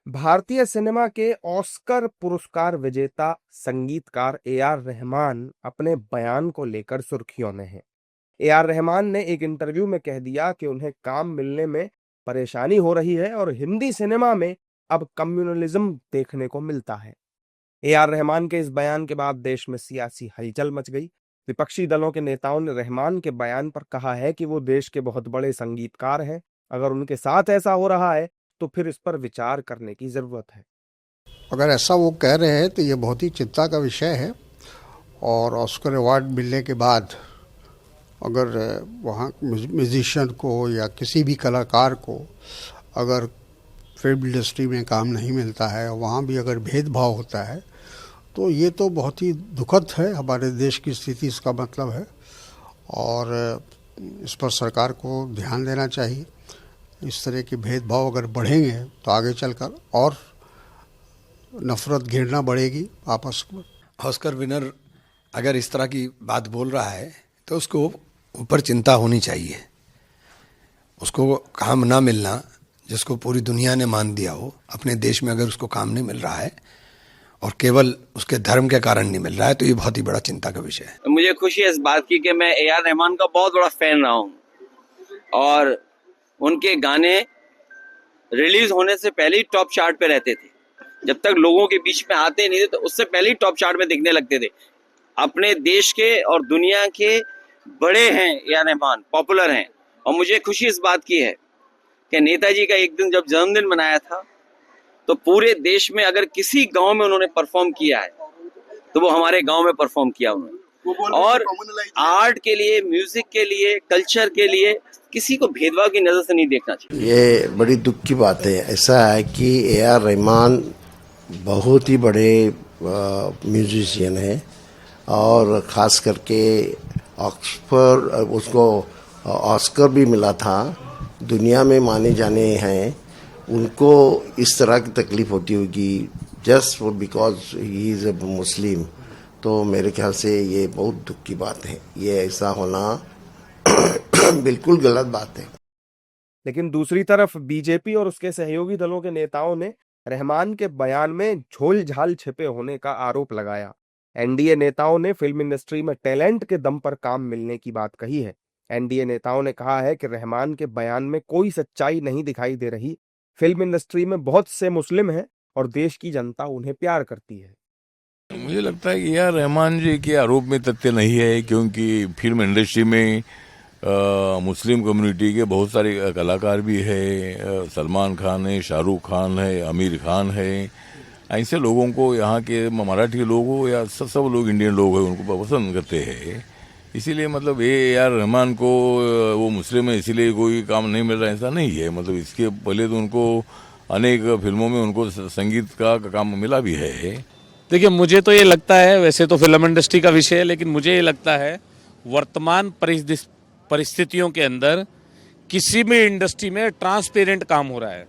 भारतीय सिनेमा के ऑस्कर पुरस्कार विजेता संगीतकार ए.आर. रहमान अपने बयान को लेकर सुर्खियों में हैं। ए.आर. रहमान ने एक इंटरव्यू में कह दिया कि उन्हें काम मिलने में परेशानी हो रही है और हिंदी सिनेमा में अब कम्युनलिज्म देखने को मिलता है। ए.आर. रहमान के इस बयान के बाद देश में सियासी हलचल मच गई। विपक्षी दलों के नेताओं ने रहमान के बयान पर कहा है कि वो देश के बहुत बड़े संगीतकार हैं। अगर उनके साथ ऐसा हो रहा है तो फिर इस पर विचार करने की जरूरत है। अगर ऐसा वो कह रहे हैं तो ये बहुत ही चिंता का विषय है। और ऑस्कर अवार्ड मिलने के बाद अगर वहाँ म्यूजिशियन को या किसी भी कलाकार को अगर फिल्म इंडस्ट्री में काम नहीं मिलता है, वहाँ भी अगर भेदभाव होता है, तो ये तो बहुत ही दुखद है। हमारे देश की स्थिति इसका मतलब है और इस पर सरकार को ध्यान देना चाहिए। इस तरह के भेदभाव अगर बढ़ेंगे तो आगे चलकर और नफरत घृणा बढ़ेगी आपस में। ऑस्कर विनर अगर इस तरह की बात बोल रहा है तो उसको ऊपर चिंता होनी चाहिए। उसको काम ना मिलना, जिसको पूरी दुनिया ने मान दिया हो, अपने देश में अगर उसको काम नहीं मिल रहा है और केवल उसके धर्म के कारण नहीं मिल रहा है, तो ये बहुत ही बड़ा चिंता का विषय है। मुझे खुशी है इस बात की कि मैं ए.आर. रहमान का बहुत बड़ा फैन रहा हूँ और उनके गाने रिलीज होने से पहले ही टॉप चार्ट पे रहते थे। जब तक लोगों के बीच में आते नहीं थे तो उससे पहले ही टॉप चार्ट में दिखने लगते थे। अपने देश के और दुनिया के बड़े हैं ए.आर. रहमान, पॉपुलर हैं। और मुझे खुशी इस बात की है कि नेताजी का एक दिन जब जन्मदिन मनाया था तो पूरे देश में अगर किसी गांव में उन्होंने परफॉर्म किया है तो वो हमारे गांव में परफॉर्म किया उन्होंने। और आर्ट के लिए, म्यूजिक के लिए, कल्चर के लिए किसी को भेदभाव की नजर से नहीं देखना चाहिए। ये बड़ी दुख की बात है। ऐसा है कि ए.आर. रहमान बहुत ही बड़े म्यूजिशियन है और ख़ास करके उसको ऑस्कर भी मिला था, दुनिया में माने जाने हैं। उनको इस तरह की तकलीफ होती होगी just for because he is a Muslim. तो मेरे ख्याल से ये बहुत दुख की बात है। ये ऐसा होना बिल्कुल गलत बात है। लेकिन दूसरी तरफ बीजेपी और उसके सहयोगी दलों के नेताओं ने रहमान के बयान में झोल झाल छिपे होने का आरोप लगाया। एनडीए नेताओं ने फिल्म इंडस्ट्री में टैलेंट के दम पर काम मिलने की बात कही है। एनडीए नेताओं ने कहा है कि रहमान के बयान में कोई सच्चाई नहीं दिखाई दे रही। फिल्म इंडस्ट्री में बहुत से मुस्लिम हैं और देश की जनता उन्हें प्यार करती है। मुझे लगता है कि यार रहमान जी के आरोप में तथ्य नहीं है, क्योंकि फिल्म इंडस्ट्री में मुस्लिम कम्युनिटी के बहुत सारे कलाकार भी है। सलमान खान है, शाहरुख खान है, आमिर खान है। ऐसे लोगों को यहाँ के मराठी लोग हो या सब लोग इंडियन लोग हैं, उनको पसंद करते हैं। इसीलिए मतलब ये यार रहमान को वो मुस्लिम है इसीलिए कोई काम नहीं मिल रहा है, ऐसा नहीं है। मतलब इसके पहले तो उनको अनेक फिल्मों में उनको संगीत का काम मिला भी है। देखिए, मुझे तो ये लगता है, वैसे तो फिल्म इंडस्ट्री का विषय है, लेकिन मुझे ये लगता है वर्तमान परिस्थितियों के अंदर किसी भी इंडस्ट्री में ट्रांसपेरेंट काम हो रहा है।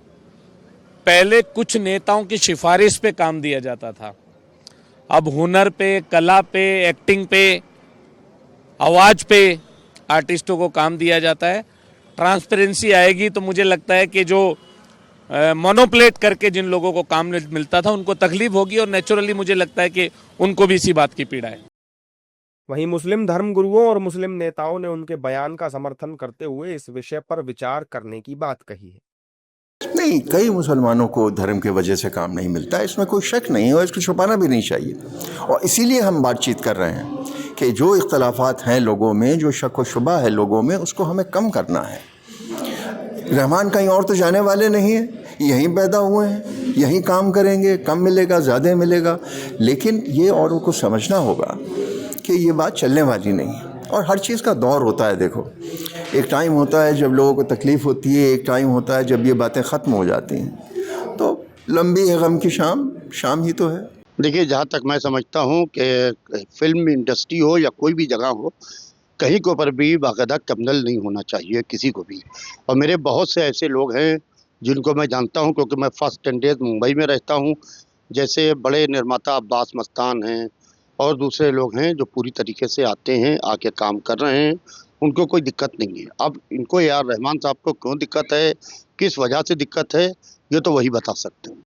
पहले कुछ नेताओं की सिफारिश पे काम दिया जाता था, अब हुनर पे, कला पे, एक्टिंग पे, आवाज पे आर्टिस्टों को काम दिया जाता है। ट्रांसपेरेंसी आएगी तो मुझे लगता है कि जो मोनोप्लेट करके जिन लोगों को काम मिलता था उनको तकलीफ होगी और नेचुरली मुझे लगता है कि उनको भी इसी बात की पीड़ा है। वहीं मुस्लिम धर्मगुरुओं और मुस्लिम नेताओं ने उनके बयान का समर्थन करते हुए इस विषय पर विचार करने की बात कही है। नहीं, कई मुसलमानों को धर्म के वजह से काम नहीं मिलता है, इसमें कोई शक नहीं है और इसको छुपाना भी नहीं चाहिए। और इसीलिए हम बातचीत कर रहे हैं कि जो इख्तलाफात हैं लोगों में, जो शक व शुबा है लोगों में, उसको हमें कम करना है। रहमान कहीं और तो जाने वाले नहीं हैं, यहीं पैदा हुए हैं, यहीं काम करेंगे, कम मिलेगा ज़्यादा मिलेगा। लेकिन ये औरों को समझना होगा कि ये बात चलने वाली नहीं है। और हर चीज़ का दौर होता है। देखो, एक टाइम होता है जब लोगों को तकलीफ़ होती है, एक टाइम होता है जब ये बातें ख़त्म हो जाती हैं। तो लंबी है गम की शाम, शाम ही तो है। देखिए, जहाँ तक मैं समझता हूँ कि फिल्म इंडस्ट्री हो या कोई भी जगह हो, कहीं के ऊपर भी बाकायदा कम्युनल नहीं होना चाहिए किसी को भी। और मेरे बहुत से ऐसे लोग हैं जिनको मैं जानता हूँ, क्योंकि मैं फर्स्ट 10 डेज मुंबई में रहता हूँ। जैसे बड़े निर्माता अब्बास मस्तान हैं और दूसरे लोग हैं जो पूरी तरीके से आते हैं, आके काम कर रहे हैं, उनको कोई दिक्कत नहीं है। अब इनको ए.आर. रहमान साहब को क्यों दिक्कत है, किस वजह से दिक्कत है, ये तो वही बता सकते हैं।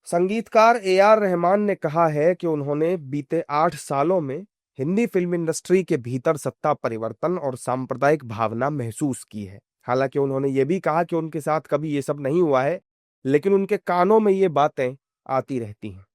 संगीतकार ए.आर. रहमान ने कहा है कि उन्होंने बीते 8 सालों में हिंदी फिल्म इंडस्ट्री के भीतर सत्ता परिवर्तन और सांप्रदायिक भावना महसूस की है। हालांकि उन्होंने ये भी कहा कि उनके साथ कभी ये सब नहीं हुआ है, लेकिन उनके कानों में ये बातें आती रहती हैं।